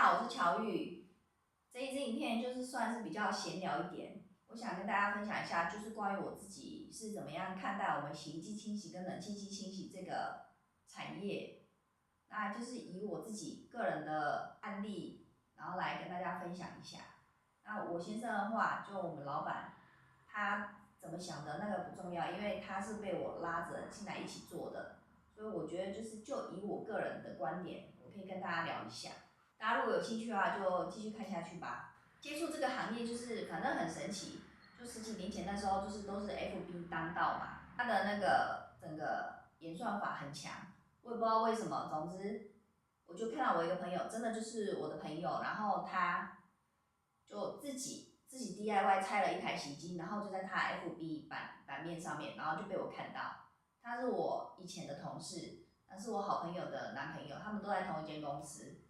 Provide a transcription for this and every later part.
好，我是乔玉。这一支影片就是算是比较闲聊一点，我想跟大家分享一下，就是关于我自己是怎么样看待我们洗衣机清洗跟冷气机清洗这个产业。那就是以我自己个人的案例，然后来跟大家分享一下。那我先生的话，就我们老板，他怎么想的那个不重要，因为他是被我拉着进来一起做的，所以我觉得就以我个人的观点，我可以跟大家聊一下。大家如果有兴趣的话，就继续看下去吧。接触这个行业就是反正很神奇，就十几年前那时候就是都是 FB 当道嘛，它的那个整个演算法很强，我也不知道为什么，总之我就看到我一个朋友，真的就是我的朋友，然后他就自己 DIY 拆了一台洗衣机，然后就在他 FB 版面上面，然后就被我看到。他是我以前的同事，那是我好朋友的男朋友，他们都在同一间公司。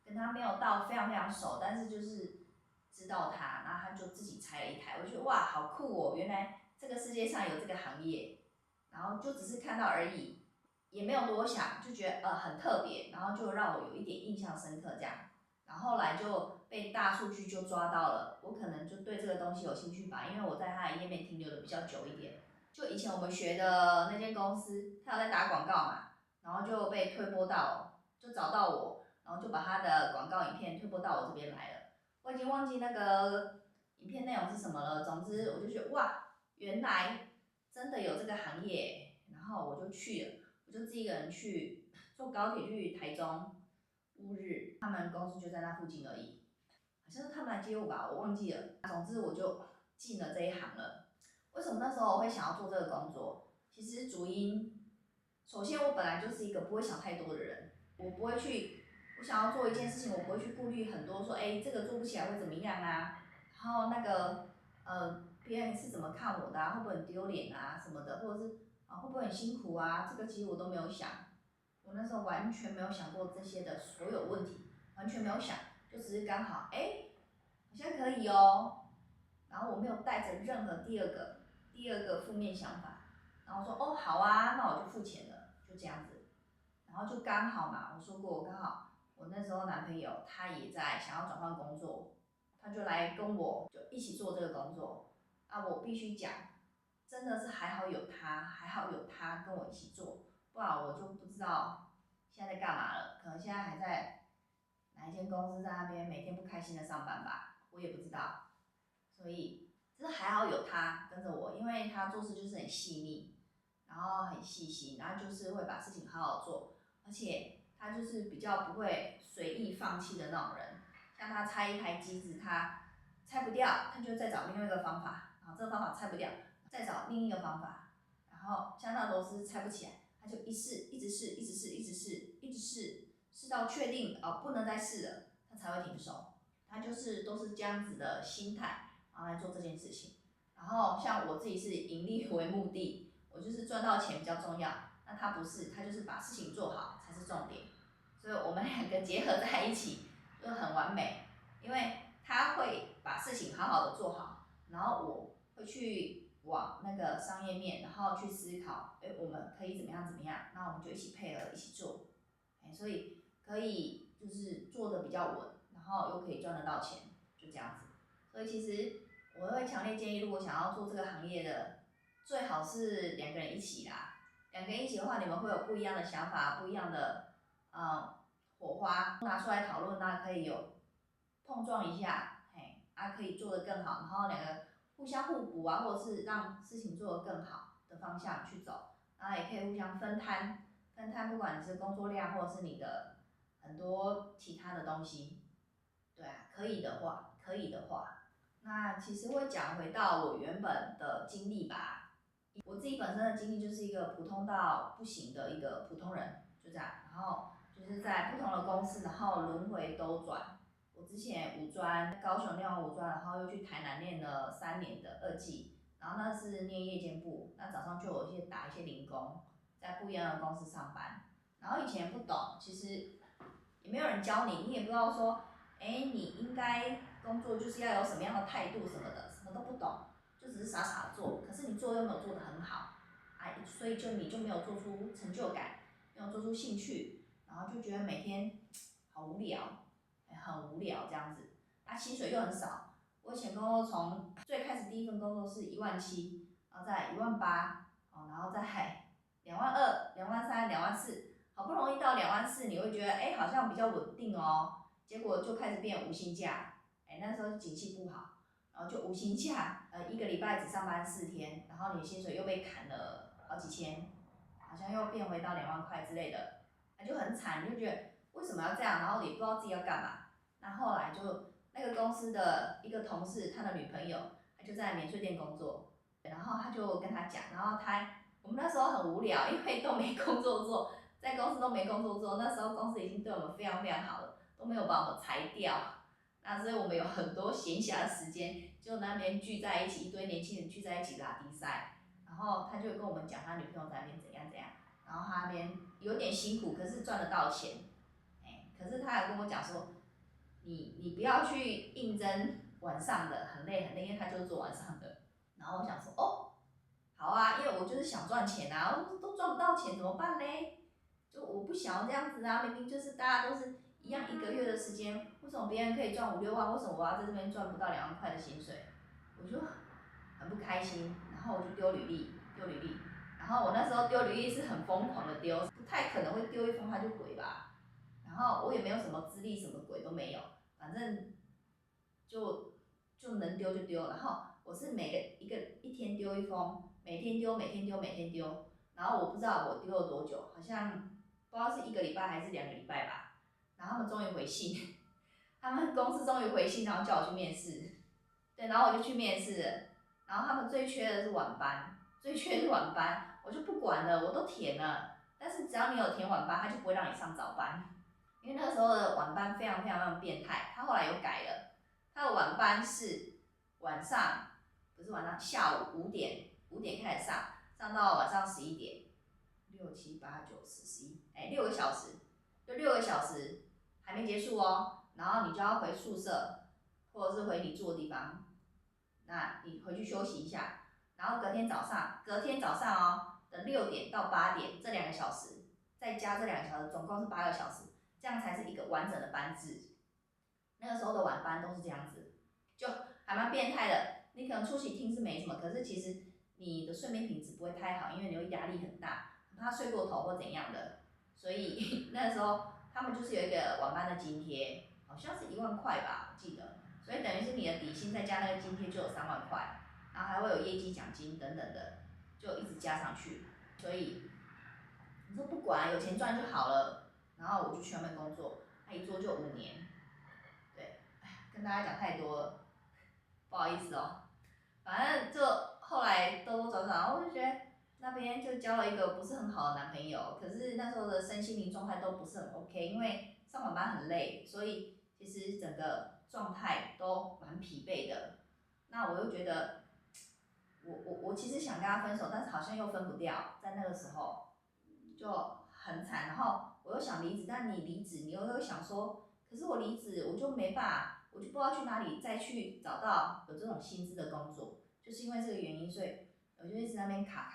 跟他没有到非常非常熟，但是就是知道他，然后他就自己拆了一台，我就觉得哇，好酷哦！原来这个世界上有这个行业，然后就只是看到而已，也没有多想，就觉得很特别，然后就让我有一点印象深刻这样。然后后来就被大数据就抓到了，我可能就对这个东西有兴趣吧，因为我在它的页面停留的比较久一点。就以前我们学的那间公司，它有在打广告嘛，然后就被推播到，就找到我。然后就把他的广告影片推播到我这边来了。我已经忘记那个影片内容是什么了，总之我就觉得哇，原来真的有这个行业，然后我就去了，我就自己一个人去坐高铁去台中乌日，他们公司就在那附近而已，好像是他们来接我吧，我忘记了。总之我就进了这一行了。为什么那时候我会想要做这个工作？其实主因，首先我本来就是一个不会想太多的人，我不会去。我想要做一件事情，我不会去顾虑很多，说，这个做不起来会怎么样啊？然后那个，别人是怎么看我的啊？会不会很丢脸啊什么的，或者是会不会很辛苦啊？这个其实我都没有想，我那时候完全没有想过这些的所有问题，完全没有想，就只是刚好，好像可以哦。然后我没有带着任何第二个负面想法，然后说，哦，好啊，那我就付钱了，就这样子。然后就刚好嘛，我说过，刚好我那时候男朋友他也在想要转换工作，他就来跟我就一起做这个工作。啊，我必须讲，真的是还好有他，还好有他跟我一起做，不然我就不知道现在在干嘛了。可能现在还在哪一间公司在那边每天不开心的上班吧，我也不知道。所以这还好有他跟着我，因为他做事就是很细腻，然后很细心，然后就是会把事情好好做。而且他就是比较不会随意放弃的那种人，像他拆一台机子，他拆不掉，他就再找另外一个方法，然后这个方法拆不掉，再找另一个方法，然后像那螺丝拆不起来，他就一试，一直试，一直试，一直试，一直试，试到确定不能再试了，他才会停手。他就是都是这样子的心态，然后来做这件事情。然后像我自己是盈利为目的，我就是赚到钱比较重要。那他不是，他就是把事情做好才是重点，所以我们两个结合在一起就很完美，因为他会把事情好好的做好，然后我会去往那个商业面，然后去思考，我们可以怎么样怎么样，那我们就一起配合一起做，所以可以就是做的比较稳，然后又可以赚得到钱，就这样子。所以其实我会强烈建议，如果想要做这个行业的，最好是两个人一起啦。两个人一起的话，你们会有不一样的想法，不一样的火花拿出来讨论，那可以有碰撞一下，可以做得更好，然后两个互相互补啊，或者是让事情做得更好的方向去走，然后也可以互相分摊，不管你是工作量或者是你的很多其他的东西，对啊，可以的话，那其实会讲回到我原本的经历吧。我自己本身的经历就是一个普通到不行的一个普通人，就这样。然后就是在不同的公司，然后轮回兜转。我之前五专，高雄念完五专，然后又去台南念了3年的2技，然后那是念夜间部，那早上就有打一些零工，在不一样的公司上班。然后以前不懂，其实也没有人教你，你也不知道说，你应该工作就是要有什么样的态度什么的，什么都不懂。就只是傻傻做，可是你做又没有做得很好，所以你就没有做出成就感，没有做出兴趣，然后就觉得每天好无聊，很无聊这样子，薪水又很少。我以前工作从最开始第一份工作是17000，然后再18000，然后再22000、23000、24000，好不容易到24000，你会觉得好像比较稳定哦，结果就开始变无薪假，那时候景气不好，然后就无薪假，一个礼拜只上班4天，然后你的薪水又被砍了好几千，好像又变回到2万块之类的，就很惨，你就觉得为什么要这样，然后也不知道自己要干嘛。那后来就那个公司的一个同事，他的女朋友，他就在免税店工作，然后他就跟他讲，然后我们那时候很无聊，因为都没工作做，在公司都没工作做，那时候公司已经对我们非常非常好了，都没有把我们裁掉，那所以我们有很多闲暇的时间，就那边聚在一起，一堆年轻人聚在一起拉比赛，然后他就跟我们讲他女朋友在那边怎样怎样，然后他那边有点辛苦，可是赚得到钱，可是他还跟我讲说，你不要去应征晚上的，很累很累，因为他就是做晚上的。然后我想说，好啊，因为我就是想赚钱啊，都赚不到钱怎么办呢？就我不想要这样子啊，明明就是大家都是一样1个月的时间，为什么别人可以赚5、6万，为什么我要在这边赚不到2万块的薪水？我就很不开心，然后我就丢履历，然后我那时候丢履历是很疯狂的丢，不太可能会丢一封他就回吧。然后我也没有什么资历，什么鬼都没有，反正就能丢就丢。然后我是一天丢一封，每天丢，然后我不知道我丢了多久，好像不知道是1个礼拜还是2个礼拜吧。然后他们终于回信，他们公司终于回信，然后叫我去面试。对，然后我就去面试了。然后他们最缺的是晚班，我就不管了，我都填了。但是只要你有填晚班，他就不会让你上早班。因为那时候的晚班非常非常变态，他后来有改了，他的晚班是不是晚上，下午5点开始上到晚上11点，6、7、8、9、10、11，6个小时，就6个小时还没结束哦，然后你就要回宿舍，或者是回你住的地方，那你回去休息一下，然后隔天早上的6点到8点这2个小时，再加这2个小时，总共是8个小时。这样才是一个完整的班制。那个时候的晚班都是这样子，就还蛮变态的。你可能初期听是没什么，可是其实你的睡眠品质不会太好，因为你会压力很大，怕睡过头或怎样的。所以那时候他们就是有一个晚班的津贴，好像是1万块吧，我记得。所以等于是你的底薪再加那个津贴就有3万块，然后还会有业绩奖金等等的，就一直加上去。所以你说不管有钱赚就好了。然后我就去那边工作，他一做就5年，对，跟大家讲太多了，不好意思哦。反正就后来兜兜转转，我就觉得那边就交了一个不是很好的男朋友，可是那时候的身心灵状态都不是很 OK， 因为上晚班很累，所以其实整个状态都蛮疲惫的。那我又觉得，我其实想跟他分手，但是好像又分不掉，在那个时候就很惨，然后我又想离职，但你离职，你又会想说，可是我离职，我就没办法，我就不知道去哪里再去找到有这种薪资的工作，就是因为这个原因，所以我就一直在那边卡，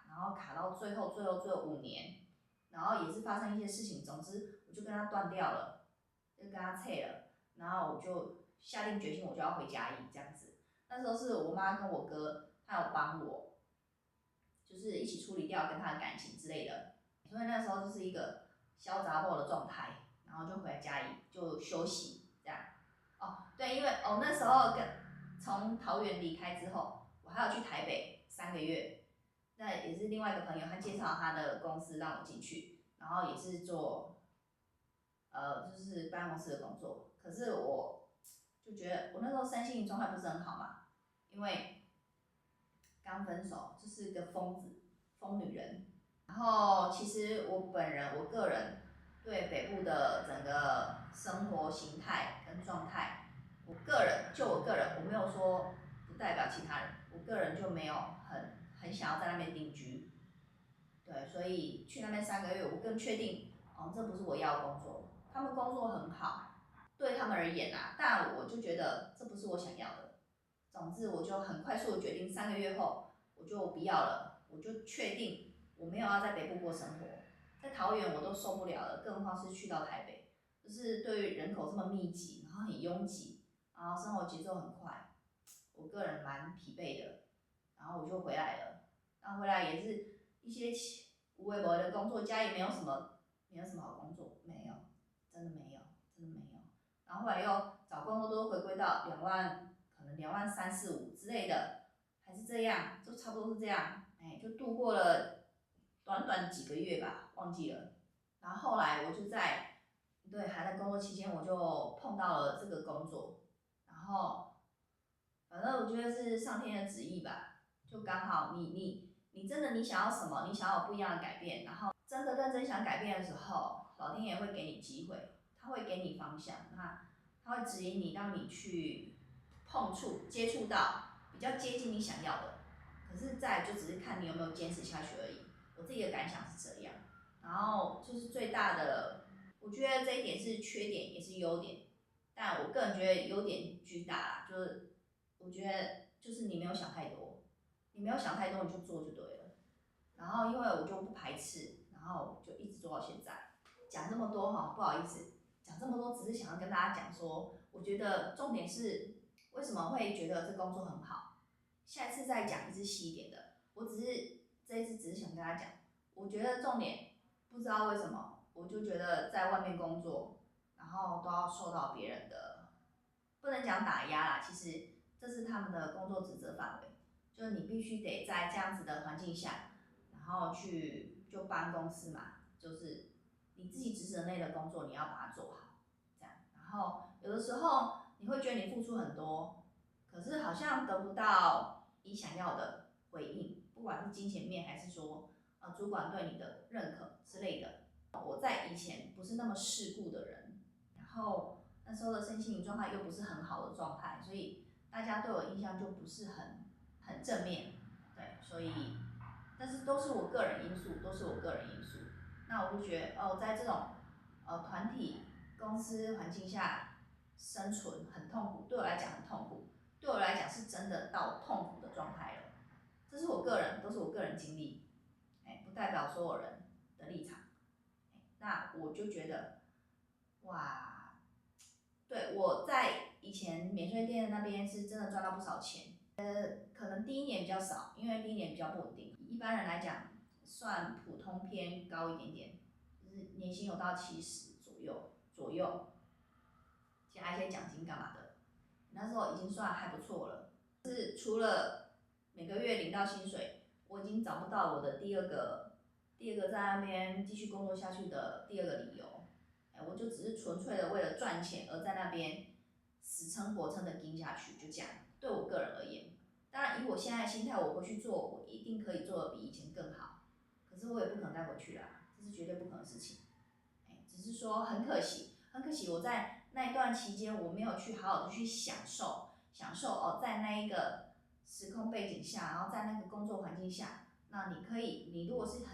然后卡到最后5年，然后也是发生一些事情，总之我就跟他断掉了，就跟他撤了，然后我就下定决心，我就要回嘉义这样子。那时候是我妈跟我哥，他有帮我，就是一起处理掉跟他的感情之类的。所以那时候就是一个小杂货的状态，然后就回来家里就休息这样。对，因为那时候从桃园离开之后，我还有去台北3个月，那也是另外一个朋友他介绍他的公司让我进去，然后也是做就是办公室的工作。可是我就觉得我那时候身心灵状态不是很好嘛，因为刚分手，就是个疯女人。然后其实我个人对北部的整个生活形态跟状态，我个人，我没有说不代表其他人，我个人就没有很想要在那边定居。对，所以去那边3个月，我更确定，这不是我要的工作。他们工作很好，对他们而言啊，但我就觉得这不是我想要的。总之，我就很快速的决定，3个月后我就不要了，我就确定我没有要在北部过生活，在桃园我都受不了了，更何况是去到台北。就是对于人口这么密集，然后很拥挤，然后生活节奏很快，我个人蛮疲惫的。然后我就回来了，然后回来也是一些无微博的工作，家里没有什么好工作，没有，真的没有，真的没有。然后后来又找工作都回归到2万，可能2万3、4、5之类的，还是这样，就差不多是这样，就度过了短短几个月吧，忘记了。然后后来我就还在工作期间，我就碰到了这个工作，然后反正我觉得是上天的旨意吧，就刚好你真的你想要什么，你想要有不一样的改变，然后真的认真想改变的时候，老天爷会给你机会，他会给你方向，他会指引你，让你去接触到比较接近你想要的。可是再就只是看你有没有坚持下去而已。我自己的感想是这样，然后就是最大的，我觉得这一点是缺点也是优点，但我个人觉得优点巨大啦，就是我觉得就是你没有想太多，你没有想太多你就做就对了。然后因为我就不排斥，然后就一直做到现在。讲这么多哈，不好意思，讲这么多只是想要跟大家讲说，我觉得重点是为什么会觉得这工作很好。下一次再讲一次细一点的，我这一次只是想跟大家讲，我觉得重点不知道为什么，我就觉得在外面工作，然后都要受到别人的，不能讲打压啦，其实这是他们的工作职责范围，就是你必须得在这样子的环境下，然后就帮公司嘛，就是你自己职责内的工作你要把它做好，这样，然后有的时候你会觉得你付出很多，可是好像得不到你想要的回应，不管是金钱面还是说主管对你的认可之类的。我在以前不是那么世故的人，然后那时候的身心灵状态又不是很好的状态，所以大家对我印象就不是很正面，对，所以但是都是我个人因素，都是我个人因素。那我就觉得在这种团体公司环境下生存很痛苦，对我来讲很痛苦，对我来讲是真的到痛苦的状态了。这是我个人，都是我个人经历，不代表所有人的立场。那我就觉得，哇，对，我在以前免税店那边是真的赚到不少钱，可能第一年比较少，因为第一年比较不稳定。一般人来讲，算普通偏高一点点，就是年薪有到70左右，加一些奖金干嘛的，那时候已经算还不错了。是除了每个月领到薪水，我已经找不到我的第二个在那边继续工作下去的第二个理由。我就只是纯粹的为了赚钱而在那边死撑活撑的盯下去，就这样。对我个人而言，当然以我现在的心态，我回去做，我一定可以做的比以前更好。可是我也不可能再回去啦，这是绝对不可能的事情。只是说很可惜，很可惜我在那一段期间我没有去好好的去享受在那一个时空背景下，然后在那个工作环境下，那你如果是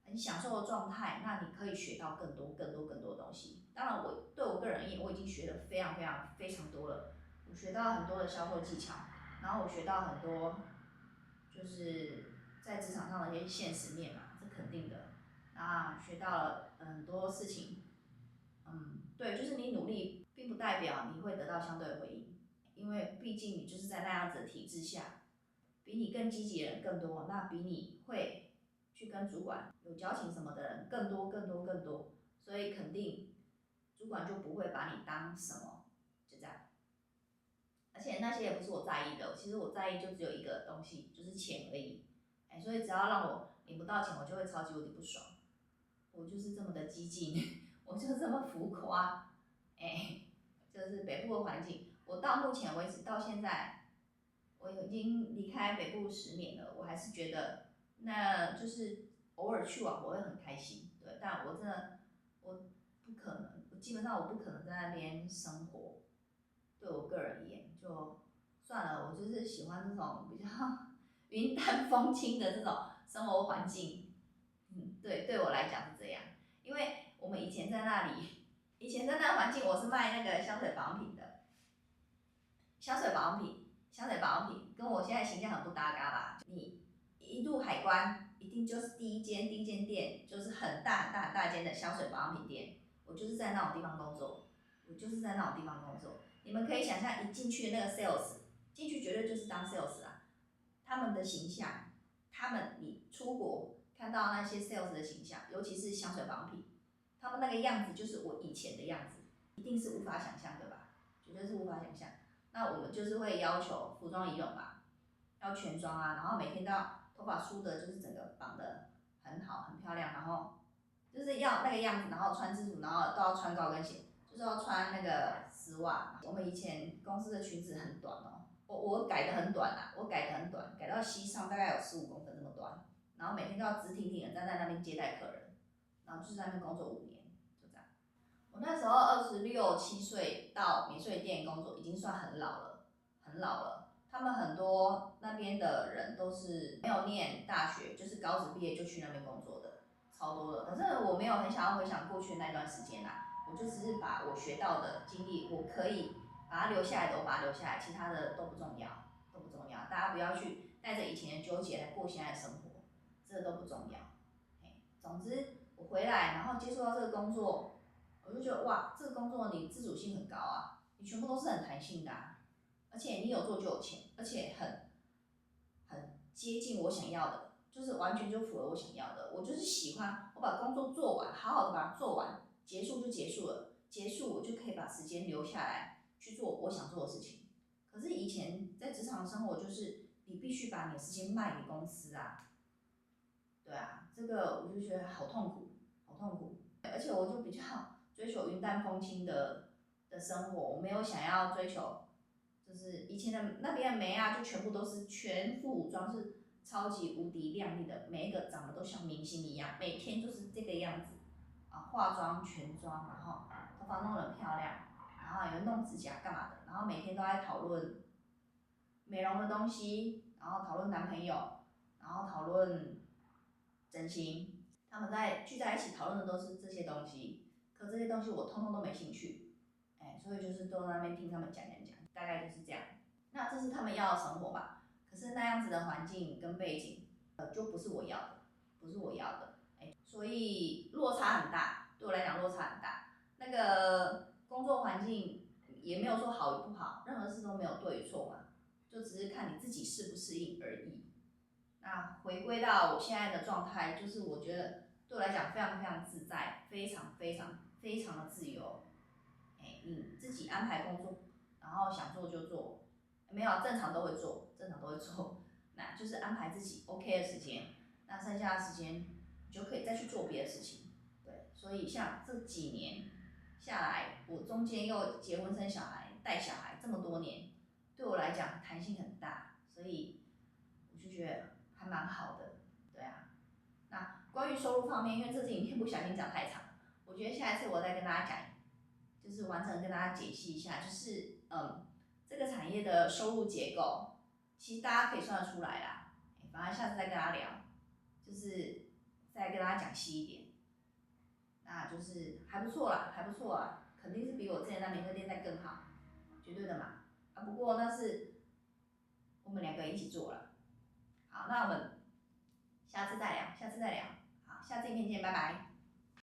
很享受的状态，那你可以学到更多的东西。当然对我个人而言，我已经学了非常多了，我学到很多的销售技巧，然后我学到很多就是在职场上的一些现实面嘛，这肯定的。那学到了很多事情，对，就是你努力，并不代表你会得到相对的回应，因为毕竟你就是在那样子的体制下，比你更积极的人更多，那比你会去跟主管有交情什么的人更多，所以肯定主管就不会把你当什么，就这样。而且那些也不是我在意的，其实我在意就只有一个东西，就是钱而已。所以只要让我领不到钱，我就会超级无敌不爽。我就是这么的激进，我就是这么浮夸，就是北部的环境。我到目前为止到现在，我已经离开北部10年了，我还是觉得那就是偶尔去玩我会很开心，对，但我真的我不可能，基本上我不可能在那边生活。对我个人而言，就算了，我就是喜欢这种比较云淡风轻的这种生活环境。对，对我来讲是这样，因为我们以前在那里，以前在那环境，我是卖那个香水保养品的，香水保养品跟我现在形象很不搭嘎吧？你一入海关，一定就是第一间店，就是很大间的香水保养品店。我就是在那种地方工作，我就是在那种地方工作。你们可以想象，一进去那个 sales， 进去绝对就是当 sales 啊。他们的形象，你出国看到那些 sales 的形象，尤其是香水仿品，他们那个样子就是我以前的样子，一定是无法想象的吧？绝对是无法想象。那我们就是会要求服装仪容嘛，要全妆啊，然后每天都要头发梳的，就是整个绑的很好很漂亮，然后就是要那个样子，然后穿制服，然后都要穿高跟鞋，就是要穿那个丝袜。我们以前公司的裙子很短哦，我改的很短啊，我改的很短，改到膝上大概有15公分那么短，然后每天都要直挺挺的站在那边接待客人，然后就是在那边工作5年，就这样。我那时候26、7岁到免税店工作，已经算很老了，很老了。他们很多那边的人都是没有念大学，就是高职毕业就去那边工作的，超多的。可是我没有很想要回想过去的那段时间啦，我就只是把我学到的经历，我可以把它留下来的，我把它留下来，其他的都不重要，都不重要。大家不要去带着以前的纠结来过现在的生活，这都不重要。总之我回来，然后接触到这个工作，我就觉得哇，这个工作你自主性很高啊，你全部都是很弹性的啊，而且你有做就有钱，而且很接近我想要的，就是完全就符合我想要的。我就是喜欢我把工作做完，好好的把它做完，结束就结束了，结束我就可以把时间留下来去做我想做的事情。可是以前在职场生活就是你必须把你的时间卖给公司啊，对啊，这个我就觉得好痛苦，好痛苦。而且我就比较追求云淡风轻的生活，我没有想要追求，就是以前的那边的妹啊，就全部都是全副武装，是超级无敌靓丽的，每一个长得都像明星一样，每天就是这个样子啊，化妆全妆，然后头发弄得很漂亮，然后有弄指甲干嘛的，然后每天都在讨论美容的东西，然后讨论男朋友，然后讨论整形，他们聚在一起讨论的都是这些东西，可这些东西我通通都没兴趣，所以就是都在那边听他们讲，大概就是这样。那这是他们要的生活吧？可是那样子的环境跟背景，就不是我要的，不是我要的，所以落差很大，对我来讲落差很大。那个工作环境也没有说好与不好，任何事都没有对与错嘛，就只是看你自己适不适应而已。那回归到我现在的状态，就是我觉得对我来讲非常非常自在，非常非常非常的自由。你自己安排工作，然后想做就做，没有正常都会做，正常都会做，那就是安排自己 OK 的时间，那剩下的时间你就可以再去做别的事情。对，所以像这几年下来，我中间又结婚生小孩、带小孩这么多年，对我来讲弹性很大，所以我就觉得还蛮好的，对啊。那关于收入方面，因为这支影片不小心讲太长，我觉得下一次我再跟大家讲，就是完整跟大家解析一下，就是这个产业的收入结构，其实大家可以算得出来啦。反正下次再跟大家聊，就是再跟大家讲细一点，那就是还不错啦，还不错啦，肯定是比我之前在免税店再更好，绝对的嘛。啊，不过那是我们2个人一起做了。好，那我们下次再聊，下次再聊。好，下次影片见，拜拜。